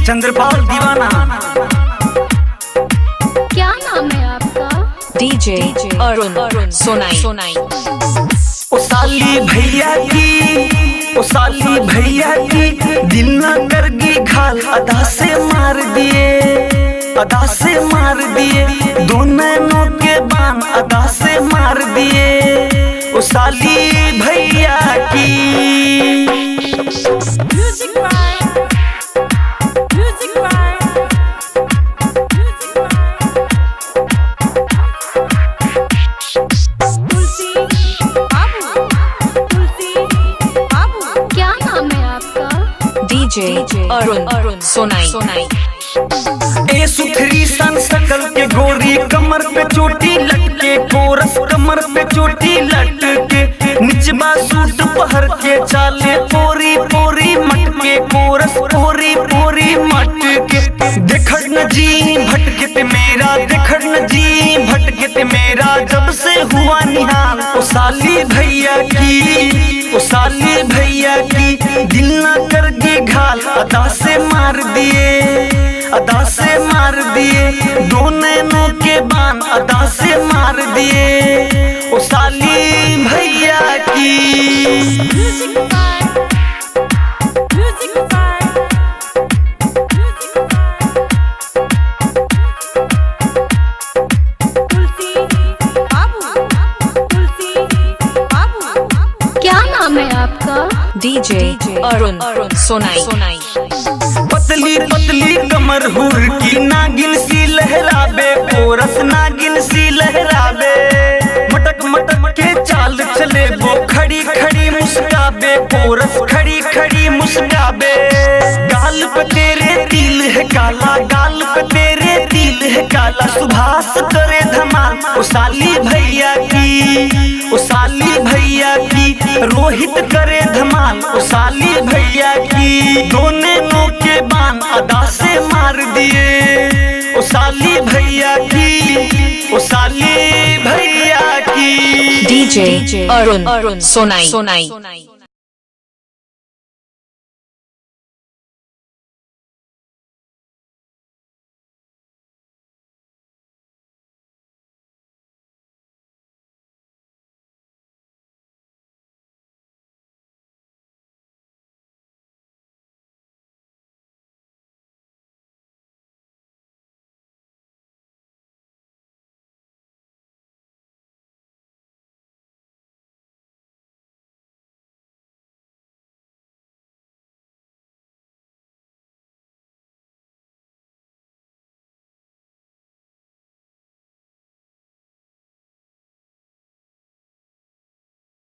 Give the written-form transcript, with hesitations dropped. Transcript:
चंद्रपाल दीवाना। क्या नाम है आपका? डीजे अरुण सोनाई। ओ साली भैया की, ओ साली भैया की दिल न करगी घाल, अदा से मार दिए, अदा से मार दिए, दो नैनों के बान अदा से मार दिए। ओ साली भैया की। डीजे अरुण सोनाई। ए सुथरी सन सकल के गोरी, कमर पे चोटी लटके, कोरस कमर पे चोटी लटके, निचबा सूट पहर के चाले पोरी पोरी मटके, कोरस पोरी पोरी मटके। देखड़ न जी भटके मेरा, देखड़ न जी भटके मेरा, जब से हुआ निहाल। ओ साली भैया की, ओ साली भैया की दिल न करगी घाल, अदा से मार दिए, अदा से मार दिए, दो नैनों के बान अदा से मार दिए। ओ साली भैया की। क्या नाम है आपका? डीजे अरुण सोनाई। पतली पतली कमर हुर की नागिन सी लहराबे, कोरस नागिन सी लहराबे, मटक मटक के चाल चले वो खड़ी खड़ी मुस्काबे, कोरस खड़ी खड़ी मुस्काबे। गाल पे तेरे तिल है काला, गाल पे तेरे तिल है काला, सुभाष करे धमाल। ओ साली भैया की, ओ साली भैया की रोहित करे धमाल। ओ साली भैया की दो नैनों के बान अदा से मार दिए। ओ साली भैया की, ओ साली भैया की। डीजे अरुण सोनाई।